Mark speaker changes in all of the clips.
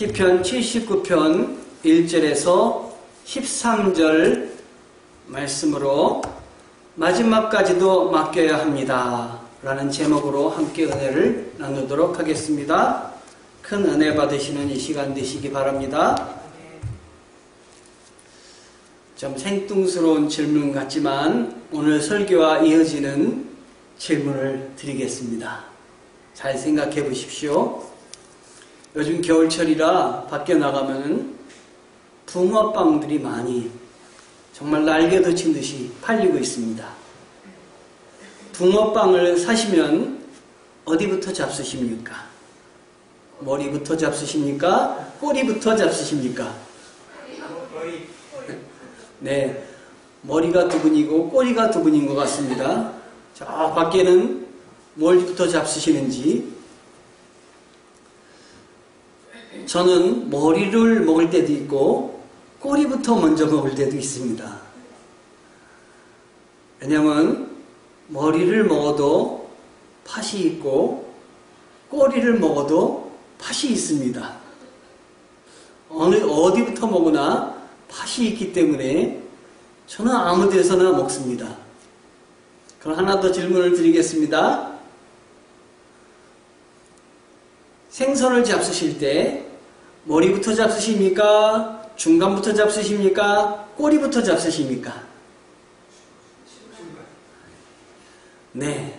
Speaker 1: 시편 79편 1절에서 13절 말씀으로 마지막까지도 맡겨야 합니다 라는 제목으로 함께 은혜를 나누도록 하겠습니다. 큰 은혜 받으시는 이 시간 되시기 바랍니다. 좀 생뚱스러운 질문 같지만 오늘 설교와 이어지는 질문을 드리겠습니다. 잘 생각해 보십시오. 요즘 겨울철이라 밖에 나가면 붕어빵들이 많이 정말 날개도 친 듯이 팔리고 있습니다. 붕어빵을 사시면 어디부터 잡수십니까? 머리부터 잡수십니까? 꼬리부터 잡수십니까? 네, 머리가 두 분이고 꼬리가 두 분인 것 같습니다. 저 밖에는 뭘부터 잡수시는지. 저는 머리를 먹을 때도 있고 꼬리부터 먼저 먹을 때도 있습니다. 왜냐하면 머리를 먹어도 팥이 있고 꼬리를 먹어도 팥이 있습니다. 어디부터 먹으나 팥이 있기 때문에 저는 아무 데서나 먹습니다. 그럼 하나 더 질문을 드리겠습니다. 생선을 잡수실 때 머리부터 잡수십니까? 중간부터 잡수십니까? 꼬리부터 잡수십니까? 네.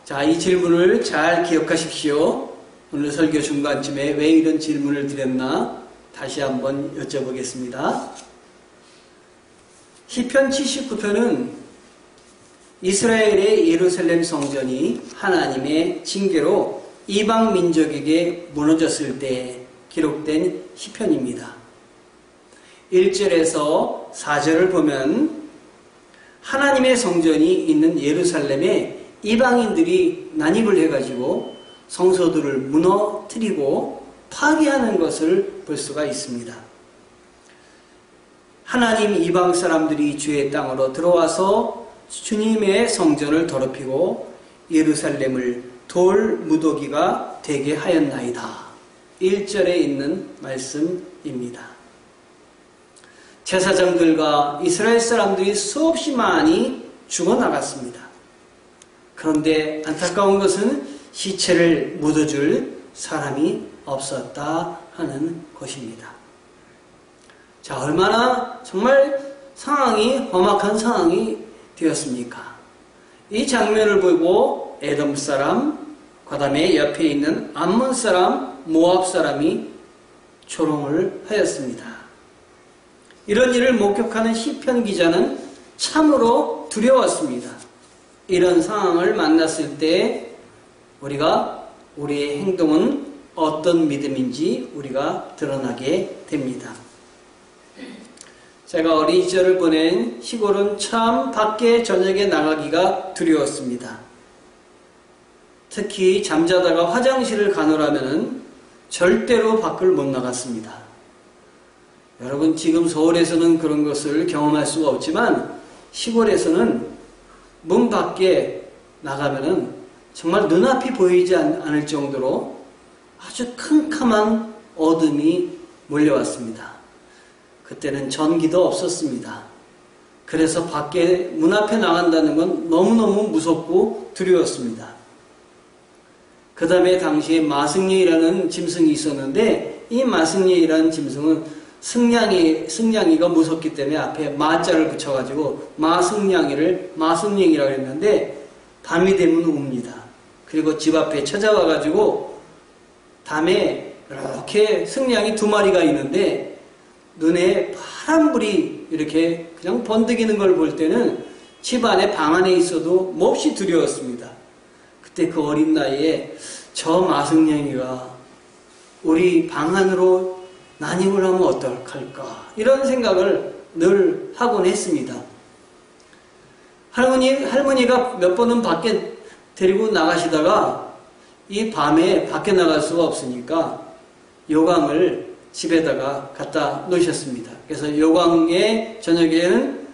Speaker 1: 자, 이 질문을 잘 기억하십시오. 오늘 설교 중간쯤에 왜 이런 질문을 드렸나 다시 한번 여쭤보겠습니다. 시편 79편은 이스라엘의 예루살렘 성전이 하나님의 징계로 이방 민족에게 무너졌을 때 기록된 시편입니다. 1절에서 4절을 보면 하나님의 성전이 있는 예루살렘에 이방인들이 난입을 해가지고 성소들을 무너뜨리고 파괴하는 것을 볼 수가 있습니다. 하나님 이방 사람들이 주의 땅으로 들어와서 주님의 성전을 더럽히고 예루살렘을 돌 무더기가 되게 하였나이다. 1절에 있는 말씀입니다. 제사장들과 이스라엘 사람들이 수없이 많이 죽어나갔습니다. 그런데 안타까운 것은 시체를 묻어줄 사람이 없었다 하는 것입니다. 자, 얼마나 정말 상황이 험악한 상황이 되었습니까? 이 장면을 보고 에돔 사람, 그 다음에 옆에 있는 암몬 사람, 모압 사람이 조롱을 하였습니다. 이런 일을 목격하는 시편 기자는 참으로 두려웠습니다. 이런 상황을 만났을 때 우리의 행동은 어떤 믿음인지 우리가 드러나게 됩니다. 제가 어린 시절을 보낸 시골은 참 밖에 저녁에 나가기가 두려웠습니다. 특히 잠자다가 화장실을 가느라면 절대로 밖을 못 나갔습니다. 여러분, 지금 서울에서는 그런 것을 경험할 수가 없지만 시골에서는 문 밖에 나가면은 정말 눈앞이 보이지 않을 정도로 아주 캄캄한 어둠이 몰려왔습니다. 그때는 전기도 없었습니다. 그래서 밖에 문 앞에 나간다는 건 너무너무 무섭고 두려웠습니다. 그 다음에 당시에 마승리라는 짐승이 있었는데 이 마승리라는 짐승은 승냥이가 무섭기 때문에 앞에 마자를 붙여가지고 마승냥이를 마승령이라고 했는데 밤이 되면 웁니다. 그리고 집 앞에 찾아와가지고 밤에 이렇게 승냥이 2마리가 있는데 눈에 파란불이 이렇게 그냥 번득이는 걸 볼 때는 집 안에 방 안에 있어도 몹시 두려웠습니다. 그때 그 어린 나이에 저 마승냥이가 우리 방 안으로 난입을 하면 어떡할까 이런 생각을 늘 하곤 했습니다. 할머니가 몇 번은 밖에 데리고 나가시다가 이 밤에 밖에 나갈 수가 없으니까 요강을 집에다가 갖다 놓으셨습니다. 그래서 요강에 저녁에는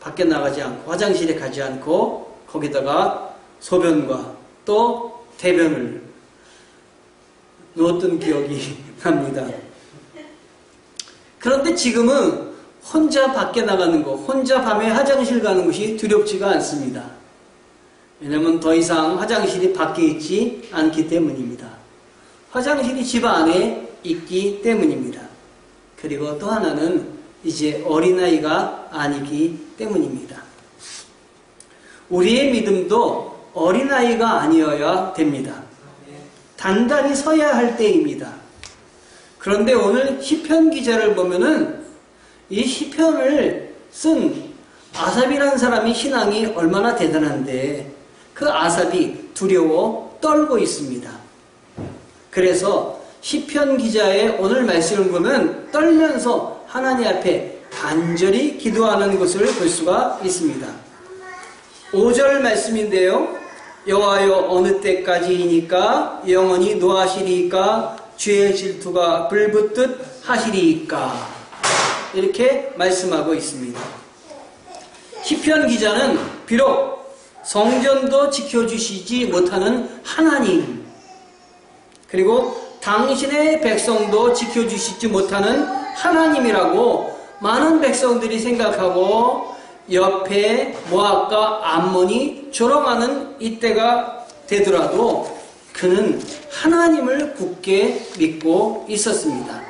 Speaker 1: 밖에 나가지 않고 화장실에 가지 않고 거기다가 소변과 또 대변을 놓았던 기억이 합니다. 그런데 지금은 혼자 밖에 나가는 것, 혼자 밤에 화장실 가는 것이 두렵지가 않습니다. 왜냐하면 더 이상 화장실이 밖에 있지 않기 때문입니다. 화장실이 집 안에 있기 때문입니다. 그리고 또 하나는 이제 어린아이가 아니기 때문입니다. 우리의 믿음도 어린아이가 아니어야 됩니다. 단단히 서야 할 때입니다. 그런데 오늘 시편 기자를 보면은 이 시편을 쓴 아삽이라는 사람이 신앙이 얼마나 대단한데 그 아삽이 두려워 떨고 있습니다. 그래서 시편 기자의 오늘 말씀을 보면 떨면서 하나님 앞에 간절히 기도하는 것을 볼 수가 있습니다. 5절 말씀인데요. 여호와여 어느 때까지이니까 영원히 노하시리이까 주의 질투가 불붙듯 하시리이까 이렇게 말씀하고 있습니다. 시편 기자는 비록 성전도 지켜주시지 못하는 하나님 그리고 당신의 백성도 지켜주시지 못하는 하나님이라고 많은 백성들이 생각하고 옆에 모압과 암몬이 조롱하는 이때가 되더라도 그는 하나님을 굳게 믿고 있었습니다.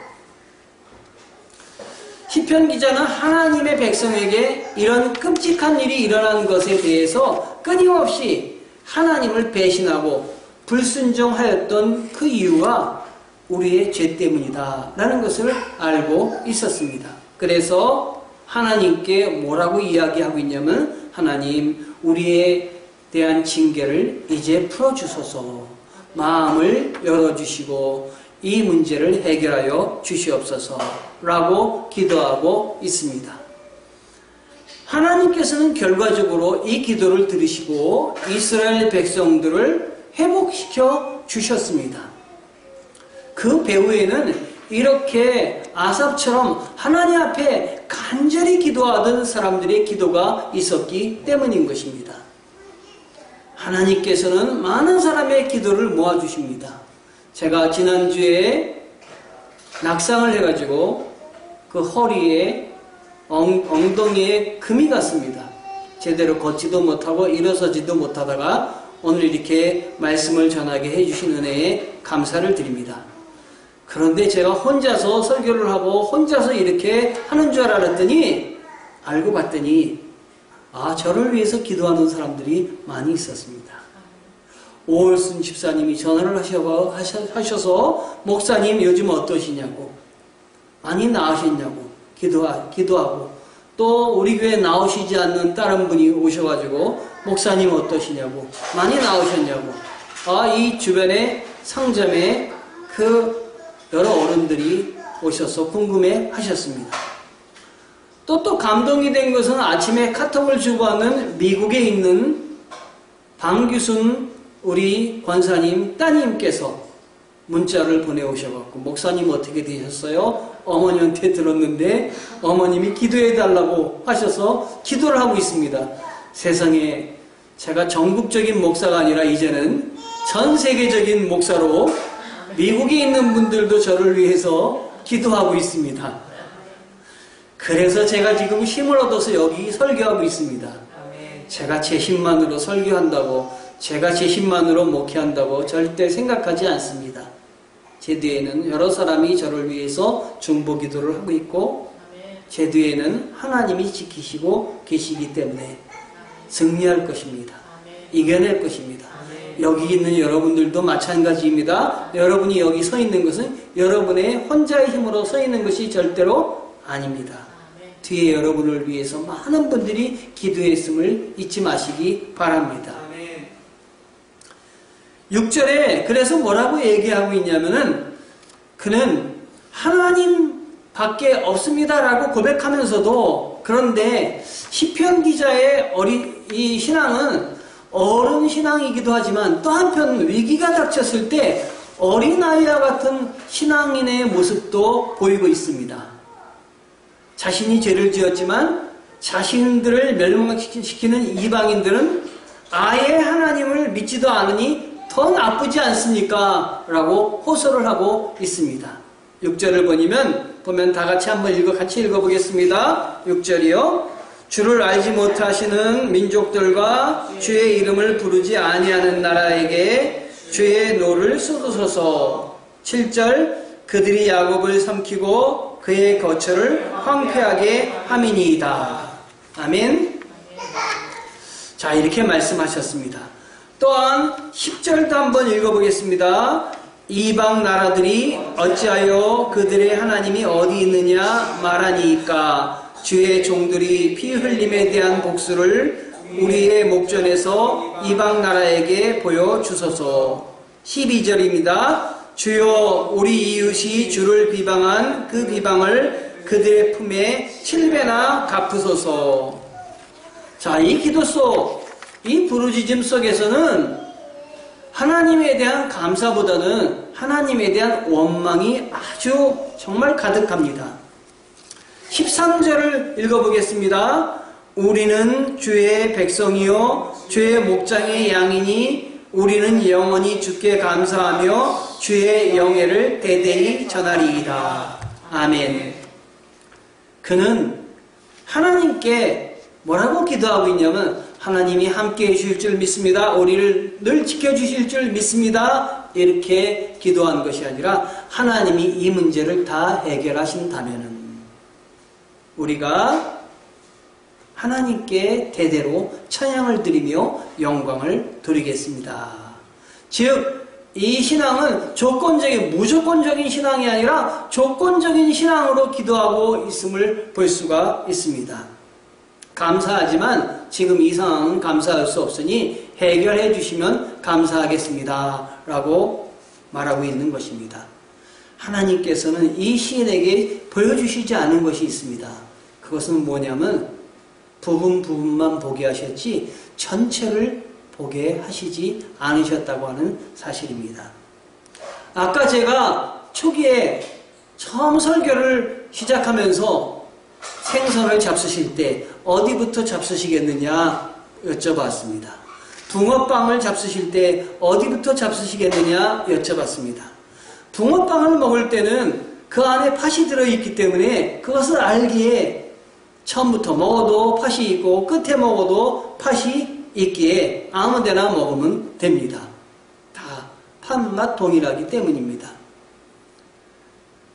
Speaker 1: 시편 기자는 하나님의 백성에게 이런 끔찍한 일이 일어난 것에 대해서 끊임없이 하나님을 배신하고 불순종하였던 그 이유가 우리의 죄 때문이다 라는 것을 알고 있었습니다. 그래서 하나님께 뭐라고 이야기하고 있냐면 하나님 우리에 대한 징계를 이제 풀어주소서 마음을 열어주시고 이 문제를 해결하여 주시옵소서 라고 기도하고 있습니다. 하나님께서는 결과적으로 이 기도를 들으시고 이스라엘 백성들을 회복시켜 주셨습니다. 그 배후에는 이렇게 아삽처럼 하나님 앞에 간절히 기도하던 사람들의 기도가 있었기 때문인 것입니다. 하나님께서는 많은 사람의 기도를 모아주십니다. 제가 지난주에 낙상을 해가지고 그 허리에 엉덩이에 금이 갔습니다. 제대로 걷지도 못하고 일어서지도 못하다가 오늘 이렇게 말씀을 전하게 해주신 은혜에 감사를 드립니다. 그런데 제가 혼자서 설교를 하고 혼자서 이렇게 하는 줄 알았더니 알고 봤더니 저를 위해서 기도하는 사람들이 많이 있었습니다. 오월순 집사님이 전화를 하셔서 목사님 요즘 어떠시냐고 많이 나으셨냐고 기도하고 또 우리 교회 나오시지 않는 다른 분이 오셔가지고 목사님 어떠시냐고 많이 나오셨냐고 이 주변에 상점에 그 여러 어른들이 오셔서 궁금해 하셨습니다. 또 감동이 된 것은 아침에 카톡을 주고받는 미국에 있는 방규순 우리 권사님 따님께서 문자를 보내오셔갖고 목사님 어떻게 되셨어요? 어머니한테 들었는데 어머님이 기도해달라고 하셔서 기도를 하고 있습니다. 세상에 제가 전국적인 목사가 아니라 이제는 전 세계적인 목사로 미국에 있는 분들도 저를 위해서 기도하고 있습니다. 그래서 제가 지금 힘을 얻어서 여기 설교하고 있습니다. 제가 제 힘만으로 설교한다고 제가 제 힘만으로 목회한다고 절대 생각하지 않습니다. 제 뒤에는 여러 사람이 저를 위해서 중보 기도를 하고 있고 제 뒤에는 하나님이 지키시고 계시기 때문에 승리할 것입니다. 이겨낼 것입니다. 여기 있는 여러분들도 마찬가지입니다. 여러분이 여기 서 있는 것은 여러분의 혼자의 힘으로 서 있는 것이 절대로 아닙니다. 뒤에 여러분을 위해서 많은 분들이 기도했음을 잊지 마시기 바랍니다. 6절에 그래서 뭐라고 얘기하고 있냐면은 그는 하나님 밖에 없습니다라고 고백하면서도 그런데 시편 기자의 이 신앙은 어른 신앙이기도 하지만 또 한편 위기가 닥쳤을 때 어린아이와 같은 신앙인의 모습도 보이고 있습니다. 자신이 죄를 지었지만 자신들을 멸망시키는 이방인들은 아예 하나님을 믿지도 않으니 더 나쁘지 않습니까? 라고 호소를 하고 있습니다. 6절을 보면 다 같이 한번 같이 읽어보겠습니다. 6절이요. 주를 알지 못하시는 민족들과 주의 이름을 부르지 아니하는 나라에게 주의 노를 쏟으소서. 7절 그들이 야곱을 삼키고 그의 거처를 황폐하게 함이니이다. 아멘. 자, 이렇게 말씀하셨습니다. 또한 10절도 한번 읽어보겠습니다. 이방 나라들이 어찌하여 그들의 하나님이 어디 있느냐 말하니까 주의 종들이 피 흘림에 대한 복수를 우리의 목전에서 이방 나라에게 보여주소서. 12절입니다. 주여 우리 이웃이 주를 비방한 그 비방을 그들의 품에 7배나 갚으소서. 자, 이 기도 속, 이 부르짖음 속에서는 하나님에 대한 감사보다는 하나님에 대한 원망이 아주 정말 가득합니다. 13절을 읽어보겠습니다. 우리는 주의 백성이요 주의 목장의 양이니 우리는 영원히 주께 감사하며 주의 영예를 대대히 전하리이다. 아멘. 그는 하나님께 뭐라고 기도하고 있냐면 하나님이 함께해 주실 줄 믿습니다. 우리를 늘 지켜주실 줄 믿습니다. 이렇게 기도한 것이 아니라 하나님이 이 문제를 다 해결하신다면은 우리가 하나님께 대대로 찬양을 드리며 영광을 드리겠습니다. 즉, 이 신앙은 무조건적인 신앙이 아니라 조건적인 신앙으로 기도하고 있음을 볼 수가 있습니다. 감사하지만 지금 이 상황은 감사할 수 없으니 해결해 주시면 감사하겠습니다. 라고 말하고 있는 것입니다. 하나님께서는 이 시인에게 보여주시지 않은 것이 있습니다. 그것은 뭐냐면 부분만 보게 하셨지 전체를 보게 하시지 않으셨다고 하는 사실입니다. 아까 제가 초기에 처음 설교를 시작하면서 생선을 잡수실 때 어디부터 잡수시겠느냐 여쭤봤습니다. 붕어빵을 잡수실 때 어디부터 잡수시겠느냐 여쭤봤습니다. 붕어빵을 먹을 때는 그 안에 팥이 들어있기 때문에 그것을 알기에 처음부터 먹어도 팥이 있고 끝에 먹어도 팥이 있기에 아무데나 먹으면 됩니다. 다 팥맛 동일하기 때문입니다.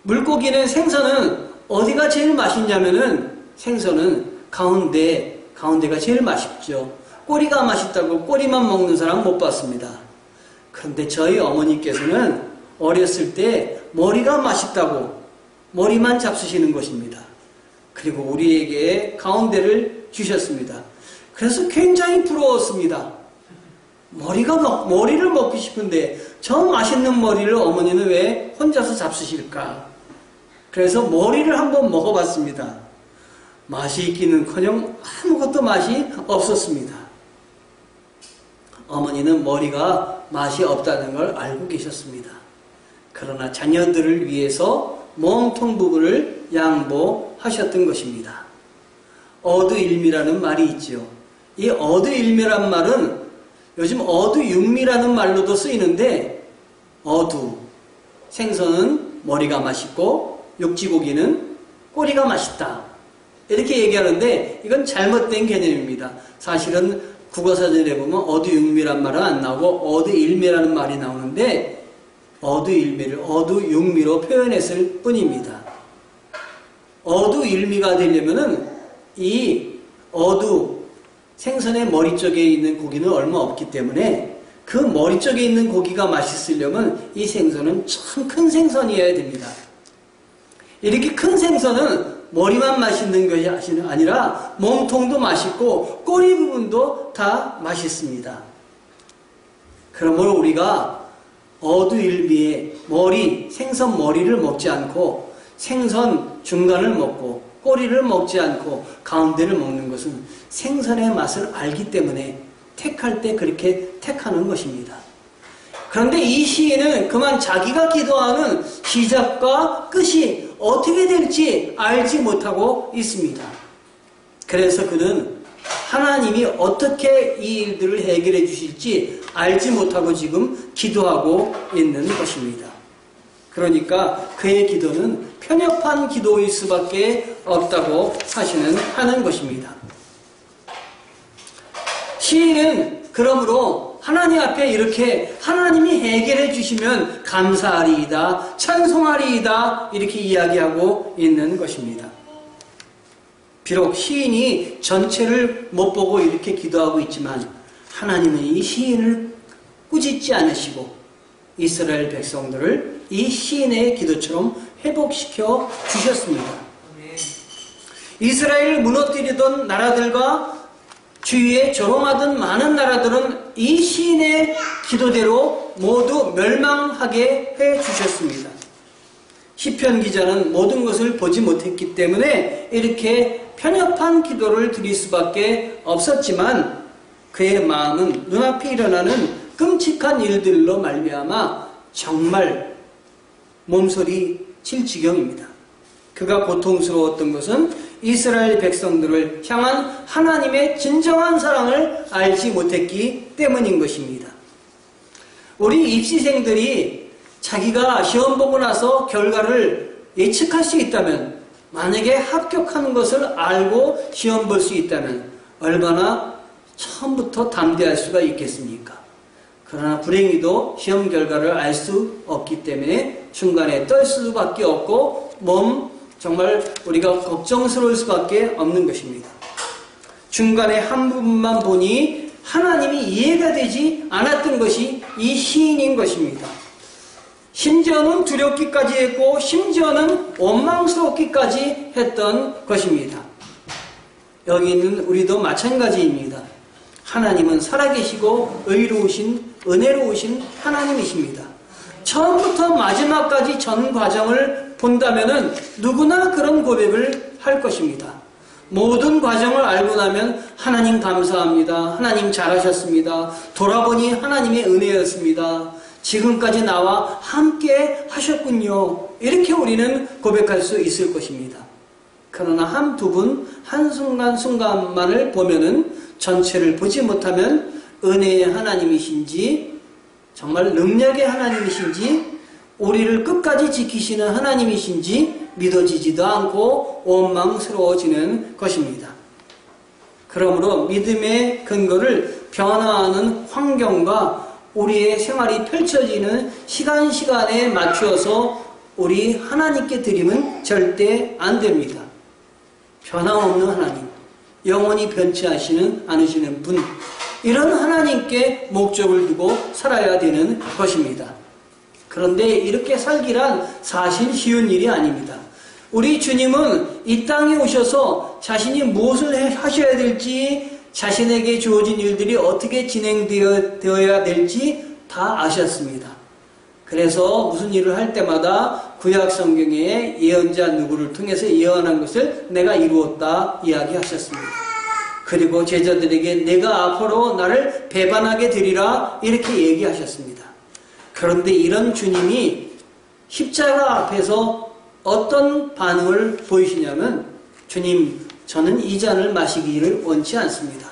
Speaker 1: 물고기는 생선은 어디가 제일 맛있냐면은 생선은 가운데가 제일 맛있죠. 꼬리가 맛있다고 꼬리만 먹는 사람 못 봤습니다. 그런데 저희 어머니께서는 어렸을 때 머리가 맛있다고 머리만 잡수시는 것입니다. 그리고 우리에게 가운데를 주셨습니다. 그래서 굉장히 부러웠습니다. 머리를 먹고 싶은데 저 맛있는 머리를 어머니는 왜 혼자서 잡수실까? 그래서 머리를 한번 먹어봤습니다. 맛이 있기는커녕 아무것도 맛이 없었습니다. 어머니는 머리가 맛이 없다는 걸 알고 계셨습니다. 그러나 자녀들을 위해서 몸통 부분을 양보하셨던 것입니다. 어두일미라는 말이 있죠. 이 어두일미란 말은 요즘 어두육미라는 말로도 쓰이는데 생선은 머리가 맛있고 육지고기는 꼬리가 맛있다. 이렇게 얘기하는데 이건 잘못된 개념입니다. 사실은 국어사전에 보면 어두육미란 말은 안 나오고 어두일미라는 말이 나오는데 어두일미를 어두육미로 표현했을 뿐입니다. 어두일미가 되려면은 이 생선의 머리 쪽에 있는 고기는 얼마 없기 때문에 그 머리 쪽에 있는 고기가 맛있으려면 이 생선은 참 큰 생선이어야 됩니다. 이렇게 큰 생선은 머리만 맛있는 것이 아니라 몸통도 맛있고 꼬리 부분도 다 맛있습니다. 그러므로 우리가 어두일미에 생선 머리를 먹지 않고 생선 중간을 먹고 꼬리를 먹지 않고 가운데를 먹는 것은 생선의 맛을 알기 때문에 택할 때 그렇게 택하는 것입니다. 그런데 이 시인은 그만 자기가 기도하는 시작과 끝이 어떻게 될지 알지 못하고 있습니다. 그래서 그는 하나님이 어떻게 이 일들을 해결해 주실지 알지 못하고 지금 기도하고 있는 것입니다. 그러니까 그의 기도는 편협한 기도일 수밖에 없다고 하는 것입니다. 시인은 그러므로 하나님 앞에 이렇게 하나님이 해결해 주시면 감사하리이다, 찬송하리이다 이렇게 이야기하고 있는 것입니다. 비록 시인이 전체를 못 보고 이렇게 기도하고 있지만 하나님은 이 시인을 꾸짖지 않으시고 이스라엘 백성들을 이 시인의 기도처럼 회복시켜 주셨습니다. 이스라엘을 무너뜨리던 나라들과 주위에 조롱하던 많은 나라들은 이 시인의 기도대로 모두 멸망하게 해 주셨습니다. 시편 기자는 모든 것을 보지 못했기 때문에 이렇게 편협한 기도를 드릴 수밖에 없었지만 그의 마음은 눈앞에 일어나는 끔찍한 일들로 말미암아 정말 몸소리 칠 지경입니다. 그가 고통스러웠던 것은 이스라엘 백성들을 향한 하나님의 진정한 사랑을 알지 못했기 때문인 것입니다. 우리 입시생들이 자기가 시험 보고 나서 결과를 예측할 수 있다면, 만약에 합격하는 것을 알고 시험 볼 수 있다면 얼마나 처음부터 담대할 수가 있겠습니까? 그러나 불행히도 시험 결과를 알 수 없기 때문에 중간에 떨 수밖에 없고 정말 우리가 걱정스러울 수밖에 없는 것입니다. 중간에 한 부분만 보니 하나님이 이해가 되지 않았던 것이 이 시인인 것입니다. 심지어는 두렵기까지 했고 심지어는 원망스럽기까지 했던 것입니다. 여기 있는 우리도 마찬가지입니다. 하나님은 살아계시고 의로우신 은혜로우신 하나님이십니다. 처음부터 마지막까지 전 과정을 본다면은 누구나 그런 고백을 할 것입니다. 모든 과정을 알고 나면 하나님 감사합니다. 하나님 잘하셨습니다. 돌아보니 하나님의 은혜였습니다. 지금까지 나와 함께 하셨군요. 이렇게 우리는 고백할 수 있을 것입니다. 그러나 한 두 분, 한순간순간만을 보면은 전체를 보지 못하면 은혜의 하나님이신지 정말 능력의 하나님이신지 우리를 끝까지 지키시는 하나님이신지 믿어지지도 않고 원망스러워지는 것입니다. 그러므로 믿음의 근거를 변화하는 환경과 우리의 생활이 펼쳐지는 시간에 맞추어서 우리 하나님께 드리면 절대 안 됩니다. 변함없는 하나님, 영원히 변치 않으시는 분, 이런 하나님께 목적을 두고 살아야 되는 것입니다. 그런데 이렇게 살기란 사실 쉬운 일이 아닙니다. 우리 주님은 이 땅에 오셔서 자신이 무엇을 하셔야 될지, 자신에게 주어진 일들이 어떻게 진행되어야 될지 다 아셨습니다. 그래서 무슨 일을 할 때마다 구약 성경에 예언자 누구를 통해서 예언한 것을 내가 이루었다 이야기하셨습니다. 그리고 제자들에게 내가 앞으로 나를 배반하게 되리라 이렇게 얘기하셨습니다. 그런데 이런 주님이 십자가 앞에서 어떤 반응을 보이시냐면, 주님, 저는 이 잔을 마시기를 원치 않습니다.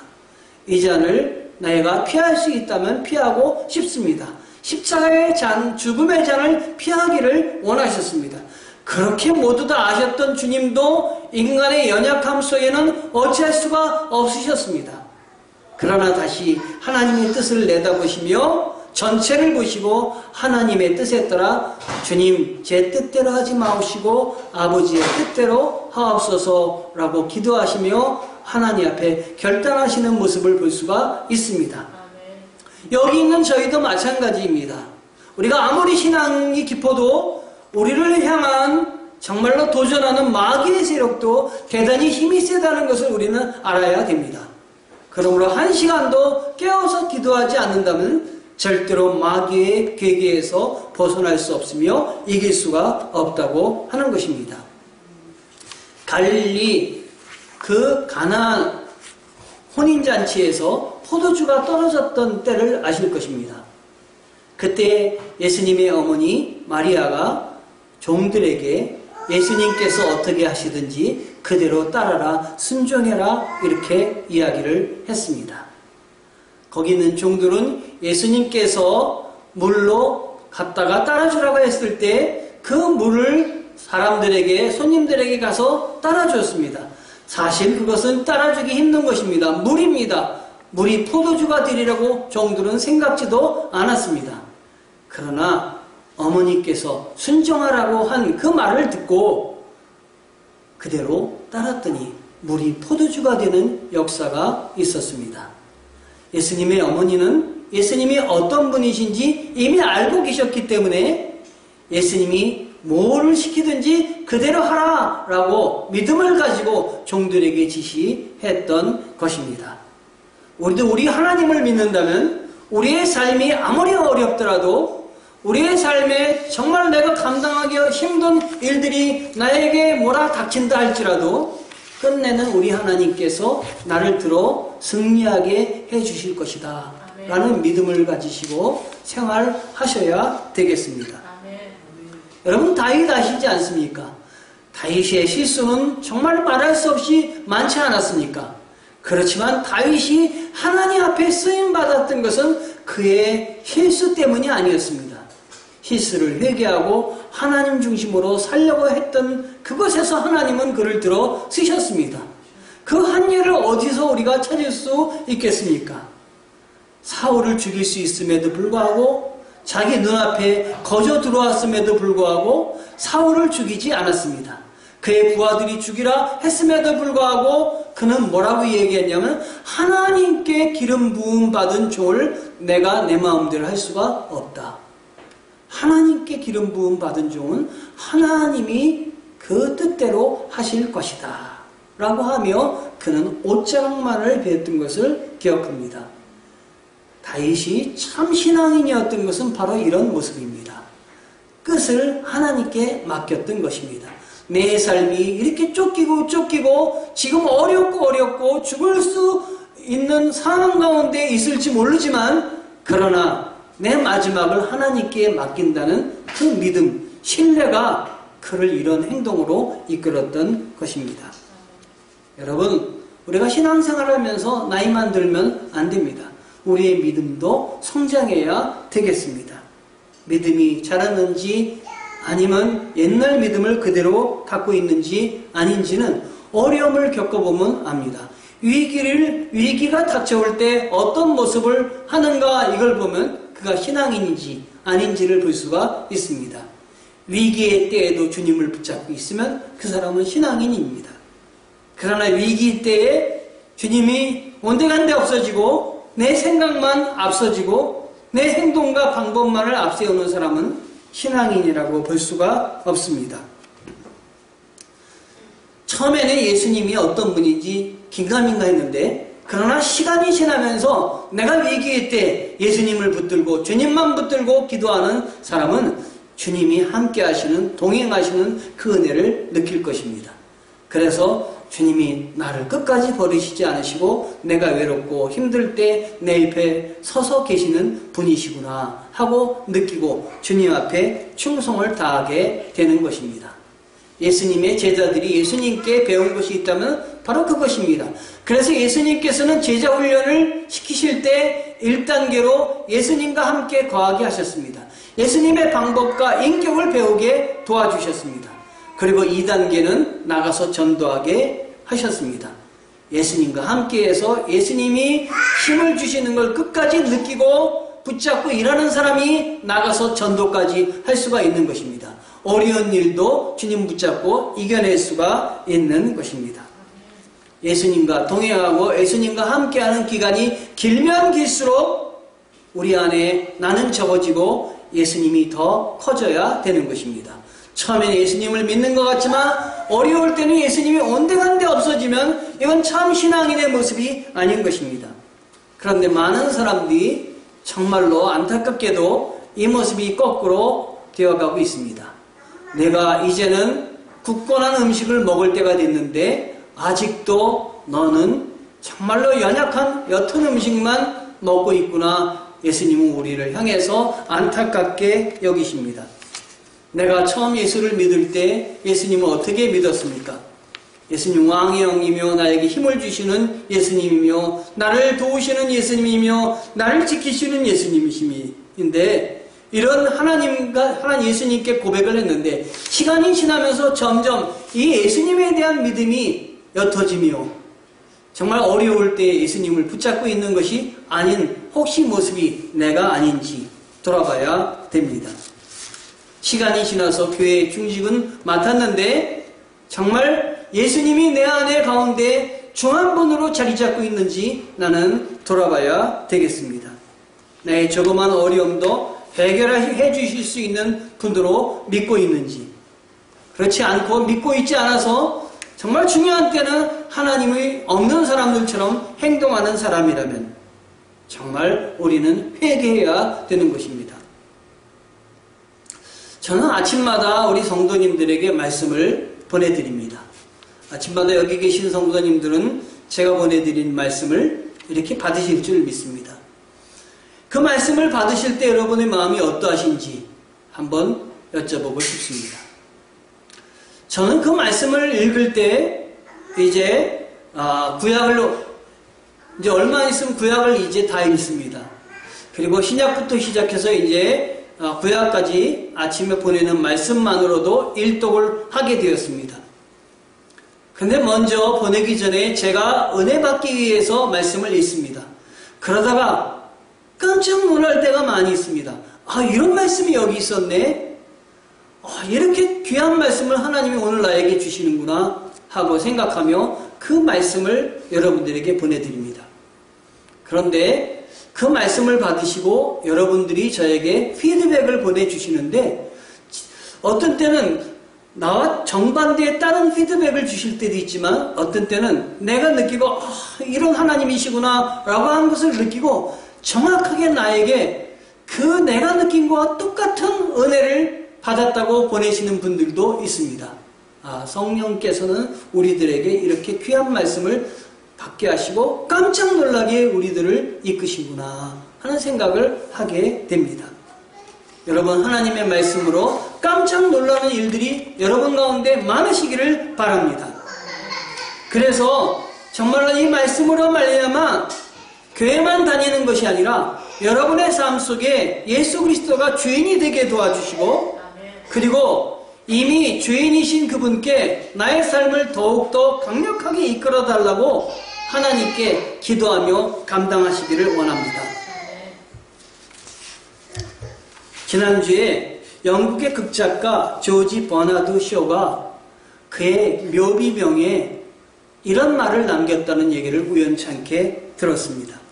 Speaker 1: 이 잔을 내가 피할 수 있다면 피하고 싶습니다. 십자가의 잔, 죽음의 잔을 피하기를 원하셨습니다. 그렇게 모두 다 아셨던 주님도 인간의 연약함 속에는 어찌할 수가 없으셨습니다. 그러나 다시 하나님의 뜻을 내다보시며 전체를 보시고 하나님의 뜻에 따라 주님, 제 뜻대로 하지 마시고 아버지의 뜻대로 하옵소서라고 기도하시며 하나님 앞에 결단하시는 모습을 볼 수가 있습니다. 여기 있는 저희도 마찬가지입니다. 우리가 아무리 신앙이 깊어도 우리를 향한 정말로 도전하는 마귀의 세력도 대단히 힘이 세다는 것을 우리는 알아야 됩니다. 그러므로 한 시간도 깨어서 기도하지 않는다면 절대로 마귀의 괴계에서 벗어날 수 없으며 이길 수가 없다고 하는 것입니다. 갈릴리 그 가나안 혼인잔치에서 포도주가 떨어졌던 때를 아실 것입니다. 그때 예수님의 어머니 마리아가 종들에게 예수님께서 어떻게 하시든지 그대로 따라라, 순종해라 이렇게 이야기를 했습니다. 거기 있는 종들은 예수님께서 물로 갔다가 따라주라고 했을 때 그 물을 사람들에게, 손님들에게 가서 따라주었습니다. 사실 그것은 따라주기 힘든 것입니다. 물입니다. 물이 포도주가 되리라고 종들은 생각지도 않았습니다. 그러나 어머니께서 순종하라고 한 그 말을 듣고 그대로 따랐더니 물이 포도주가 되는 역사가 있었습니다. 예수님의 어머니는 예수님이 어떤 분이신지 이미 알고 계셨기 때문에 예수님이 뭐를 시키든지 그대로 하라 라고 믿음을 가지고 종들에게 지시했던 것입니다. 우리도 우리 하나님을 믿는다면 우리의 삶이 아무리 어렵더라도 우리의 삶에 정말 내가 감당하기 힘든 일들이 나에게 몰아닥친다 할지라도 끝내는 우리 하나님께서 나를 들어 승리하게 해주실 것이다 라는 믿음을 가지시고 생활하셔야 되겠습니다. 여러분, 다윗 아시지 않습니까? 다윗의 실수는 정말 말할 수 없이 많지 않았습니까? 그렇지만 다윗이 하나님 앞에 쓰임받았던 것은 그의 실수 때문이 아니었습니다. 실수를 회개하고 하나님 중심으로 살려고 했던 그것에서 하나님은 그를 들어 쓰셨습니다. 그 한 일을 어디서 우리가 찾을 수 있겠습니까? 사울을 죽일 수 있음에도 불구하고 자기 눈앞에 거저 들어왔음에도 불구하고 사울을 죽이지 않았습니다. 그의 부하들이 죽이라 했음에도 불구하고 그는 뭐라고 얘기했냐면 하나님께 기름 부음 받은 종을 내가 내 마음대로 할 수가 없다. 하나님께 기름 부음 받은 종은 하나님이 그 뜻대로 하실 것이다 라고 하며 그는 옷자락만을 베었던 것을 기억합니다. 다윗이 참 신앙인이었던 것은 바로 이런 모습입니다. 끝을 하나님께 맡겼던 것입니다. 내 삶이 이렇게 쫓기고 지금 어렵고 죽을 수 있는 상황 가운데 있을지 모르지만 그러나 내 마지막을 하나님께 맡긴다는 그 믿음, 신뢰가 그를 이런 행동으로 이끌었던 것입니다. 여러분, 우리가 신앙생활을 하면서 나이만 들면 안 됩니다. 우리의 믿음도 성장해야 되겠습니다. 믿음이 자랐는지 아니면 옛날 믿음을 그대로 갖고 있는지 아닌지는 어려움을 겪어보면 압니다. 위기가 닥쳐올 때 어떤 모습을 하는가 이걸 보면 그가 신앙인인지 아닌지를 볼 수가 있습니다. 위기의 때에도 주님을 붙잡고 있으면 그 사람은 신앙인입니다. 그러나 위기 때에 주님이 온데간데 없어지고 내 생각만 앞서지고 내 행동과 방법만을 앞세우는 사람은 신앙인이라고 볼 수가 없습니다. 처음에는 예수님이 어떤 분인지 긴가민가 했는데 그러나 시간이 지나면서 내가 위기일 때 예수님을 붙들고 주님만 붙들고 기도하는 사람은 주님이 함께 하시는 동행하시는 그 은혜를 느낄 것입니다. 그래서 주님이 나를 끝까지 버리시지 않으시고 내가 외롭고 힘들 때 내 옆에 서서 계시는 분이시구나 하고 느끼고 주님 앞에 충성을 다하게 되는 것입니다. 예수님의 제자들이 예수님께 배운 것이 있다면 바로 그것입니다. 그래서 예수님께서는 제자 훈련을 시키실 때 1단계로 예수님과 함께 거하게 하셨습니다. 예수님의 방법과 인격을 배우게 도와주셨습니다. 그리고 2단계는 나가서 전도하게 하셨습니다. 예수님과 함께해서 예수님이 힘을 주시는 걸 끝까지 느끼고 붙잡고 일하는 사람이 나가서 전도까지 할 수가 있는 것입니다. 어려운 일도 주님 붙잡고 이겨낼 수가 있는 것입니다. 예수님과 동행하고 예수님과 함께하는 기간이 길면 길수록 우리 안에 나는 적어지고 예수님이 더 커져야 되는 것입니다. 처음에는 예수님을 믿는 것 같지만 어려울 때는 예수님이 온데간데 없어지면 이건 참 신앙인의 모습이 아닌 것입니다. 그런데 많은 사람들이 정말로 안타깝게도 이 모습이 거꾸로 되어가고 있습니다. 내가 이제는 굳건한 음식을 먹을 때가 됐는데 아직도 너는 정말로 연약한 옅은 음식만 먹고 있구나. 예수님은 우리를 향해서 안타깝게 여기십니다. 내가 처음 예수를 믿을 때 예수님은 어떻게 믿었습니까? 예수님 왕의 영이며 나에게 힘을 주시는 예수님이며 나를 도우시는 예수님이며 나를 지키시는 예수님이신데 이런 하나님 예수님께 고백을 했는데 시간이 지나면서 점점 이 예수님에 대한 믿음이 옅어지며 정말 어려울 때 예수님을 붙잡고 있는 것이 아닌 혹시 모습이 내가 아닌지 돌아봐야 됩니다. 시간이 지나서 교회의 중직은 맡았는데 정말 예수님이 내 안에 가운데 중앙분으로 자리 잡고 있는지 나는 돌아봐야 되겠습니다. 내 조그만 어려움도 해결해 주실 수 있는 분으로 믿고 있는지, 그렇지 않고 믿고 있지 않아서 정말 중요한 때는 하나님이 없는 사람들처럼 행동하는 사람이라면 정말 우리는 회개해야 되는 것입니다. 저는 아침마다 우리 성도님들에게 말씀을 보내드립니다. 아침마다 여기 계신 성도님들은 제가 보내드린 말씀을 이렇게 받으실 줄 믿습니다. 그 말씀을 받으실 때 여러분의 마음이 어떠하신지 한번 여쭤보고 싶습니다. 저는 그 말씀을 읽을 때 이제 이제 얼마 있으면 구약을 이제 다 읽습니다. 그리고 신약부터 시작해서 이제 구약까지 아침에 보내는 말씀만으로도 일독을 하게 되었습니다. 근데 먼저 보내기 전에 제가 은혜 받기 위해서 말씀을 읽습니다. 그러다가 깜짝 놀랄 때가 많이 있습니다. 이런 말씀이 여기 있었네. 이렇게 귀한 말씀을 하나님이 오늘 나에게 주시는구나 하고 생각하며 그 말씀을 여러분들에게 보내드립니다. 그런데 그 말씀을 받으시고 여러분들이 저에게 피드백을 보내주시는데 어떤 때는 나와 정반대의 다른 피드백을 주실 때도 있지만 어떤 때는 내가 느끼고 이런 하나님이시구나 라고 하는 것을 느끼고 정확하게 나에게 그 내가 느낀 것과 똑같은 은혜를 받았다고 보내시는 분들도 있습니다. 성령께서는 우리들에게 이렇게 귀한 말씀을 받게 하시고 깜짝 놀라게 우리들을 이끄시구나 하는 생각을 하게 됩니다. 여러분, 하나님의 말씀으로 깜짝 놀라는 일들이 여러분 가운데 많으시기를 바랍니다. 그래서 정말로 이 말씀으로 말미암아 교회만 다니는 것이 아니라 여러분의 삶 속에 예수 그리스도가 주인이 되게 도와주시고 그리고 이미 주인이신 그분께 나의 삶을 더욱더 강력하게 이끌어 달라고 하나님께 기도하며 감당하시기를 원합니다. 지난주에 영국의 극작가 조지 버나드 쇼가 그의 묘비명에 이런 말을 남겼다는 얘기를 우연찮게 들었습니다.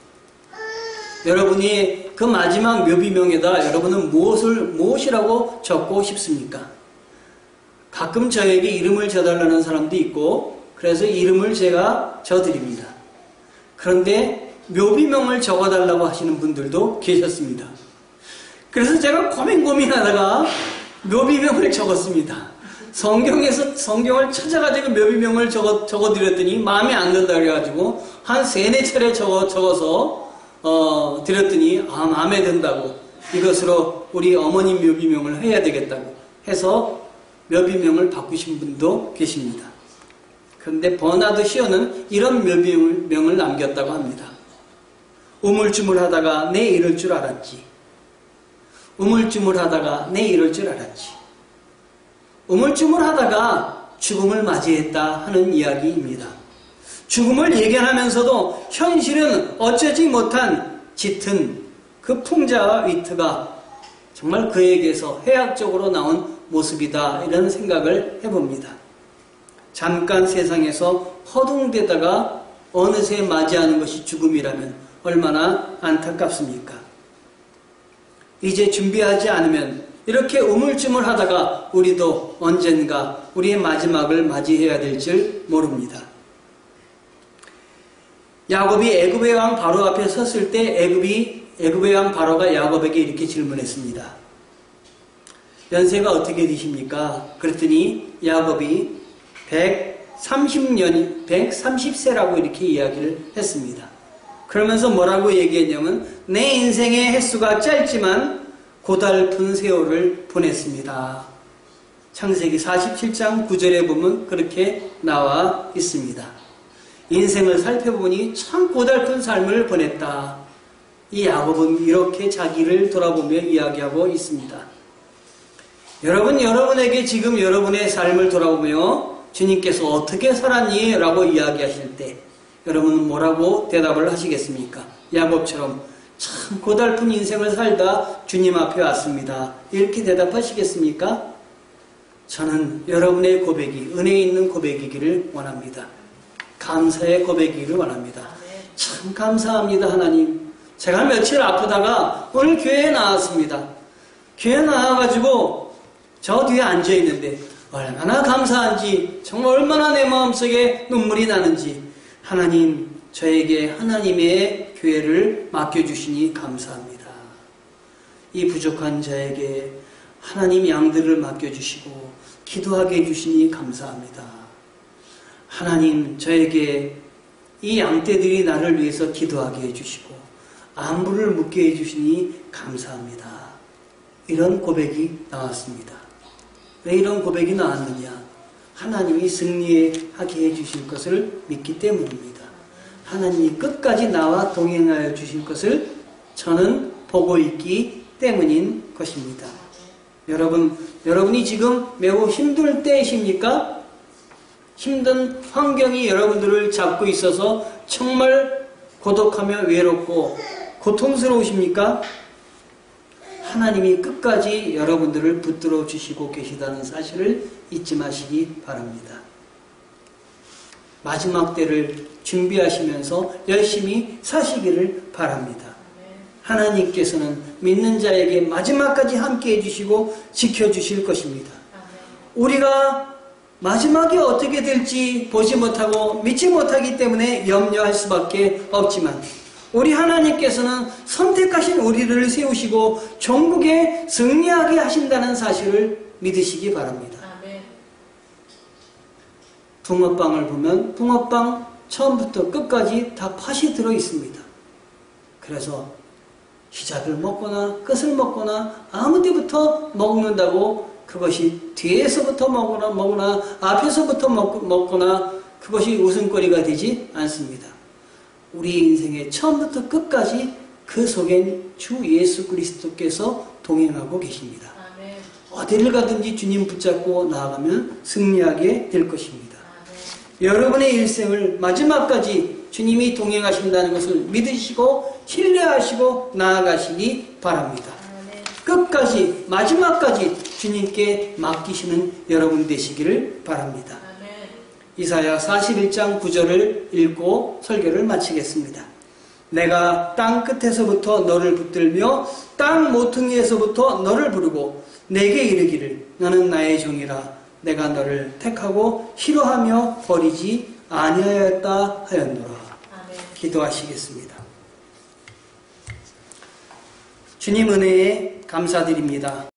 Speaker 1: 여러분이 그 마지막 묘비명에다 여러분은 무엇이라고 적고 싶습니까? 가끔 저에게 이름을 줘달라는 사람도 있고 그래서 이름을 제가 줘드립니다. 그런데 묘비명을 적어달라고 하시는 분들도 계셨습니다. 그래서 제가 고민하다가 묘비명을 적었습니다. 성경을 찾아가지고 묘비명을 적어드렸더니 마음에 안 든다 그래가지고 한 3-4차례 적어서 드렸더니 마음에 든다고 이것으로 우리 어머님 묘비명을 해야 되겠다고 해서 묘비명을 바꾸신 분도 계십니다. 그런데 버나드 시어는 이런 묘비명을 남겼다고 합니다. 우물쭈물하다가 내 이럴 줄 알았지. 우물쭈물하다가 내 이럴 줄 알았지. 우물쭈물하다가 죽음을 맞이했다 하는 이야기입니다. 죽음을 예견하면서도 현실은 어쩌지 못한 짙은 그 풍자와 위트가 정말 그에게서 해학적으로 나온 모습이다 이런 생각을 해봅니다. 잠깐 세상에서 허둥대다가 어느새 맞이하는 것이 죽음이라면 얼마나 안타깝습니까? 이제 준비하지 않으면 이렇게 우물쭈물하다가 우리도 언젠가 우리의 마지막을 맞이해야 될 줄 모릅니다. 야곱이 애굽의 왕 바로 앞에 섰을 때 애굽의 왕 바로가 야곱에게 이렇게 질문했습니다. 연세가 어떻게 되십니까? 그랬더니 야곱이 130세라고 이렇게 이야기를 했습니다. 그러면서 뭐라고 얘기했냐면 내 인생의 횟수가 짧지만 고달픈 세월을 보냈습니다. 창세기 47장 9절에 보면 그렇게 나와 있습니다. 인생을 살펴보니 참 고달픈 삶을 보냈다. 이 야곱은 이렇게 자기를 돌아보며 이야기하고 있습니다. 여러분에게 지금 여러분의 삶을 돌아보며 주님께서 어떻게 살았니? 라고 이야기하실 때 여러분은 뭐라고 대답을 하시겠습니까? 야곱처럼 참 고달픈 인생을 살다 주님 앞에 왔습니다. 이렇게 대답하시겠습니까? 저는 여러분의 고백이 은혜 있는 고백이기를 원합니다. 감사의 고백이기를 원합니다. 참 감사합니다, 하나님. 제가 며칠 아프다가 오늘 교회에 나왔습니다. 교회에 나와가지고 저 뒤에 앉아있는데 얼마나 감사한지, 정말 얼마나 내 마음속에 눈물이 나는지, 하나님, 저에게 하나님의 교회를 맡겨주시니 감사합니다. 이 부족한 저에게 하나님 양들을 맡겨주시고 기도하게 해주시니 감사합니다. 하나님, 저에게 이 양떼들이 나를 위해서 기도하게 해주시고 안부를 묻게 해주시니 감사합니다. 이런 고백이 나왔습니다. 왜 이런 고백이 나왔느냐? 하나님이 승리하게 해주실 것을 믿기 때문입니다. 하나님이 끝까지 나와 동행하여 주실 것을 저는 보고 있기 때문인 것입니다. 여러분이 지금 매우 힘들 때이십니까? 힘든 환경이 여러분들을 잡고 있어서 정말 고독하며 외롭고 고통스러우십니까? 하나님이 끝까지 여러분들을 붙들어 주시고 계시다는 사실을 잊지 마시기 바랍니다. 마지막 때를 준비하시면서 열심히 사시기를 바랍니다. 하나님께서는 믿는 자에게 마지막까지 함께 해주시고 지켜주실 것입니다. 우리가 마지막이 어떻게 될지 보지 못하고 믿지 못하기 때문에 염려할 수밖에 없지만 우리 하나님께서는 선택하신 우리를 세우시고 종국에 승리하게 하신다는 사실을 믿으시기 바랍니다. 붕어빵을 보면 붕어빵 처음부터 끝까지 다 팥이 들어 있습니다. 그래서 시작을 먹거나 끝을 먹거나 아무 때부터 먹는다고 그것이 뒤에서부터 먹거나 앞에서부터 먹거나 그것이 웃음거리가 되지 않습니다. 우리 인생의 처음부터 끝까지 그 속엔 주 예수 그리스도께서 동행하고 계십니다. 아멘. 어디를 가든지 주님 붙잡고 나아가면 승리하게 될 것입니다. 아멘. 여러분의 일생을 마지막까지 주님이 동행하신다는 것을 믿으시고 신뢰하시고 나아가시기 바랍니다. 아멘. 끝까지 마지막까지 주님께 맡기시는 여러분 되시기를 바랍니다. 이사야 41장 9절을 읽고 설교를 마치겠습니다. 내가 땅 끝에서부터 너를 붙들며 땅 모퉁이에서부터 너를 부르고 내게 이르기를 너는 나의 종이라 내가 너를 택하고 싫어하며 버리지 아니하였다 하였노라. 아멘. 기도하시겠습니다. 주님 은혜에 감사드립니다.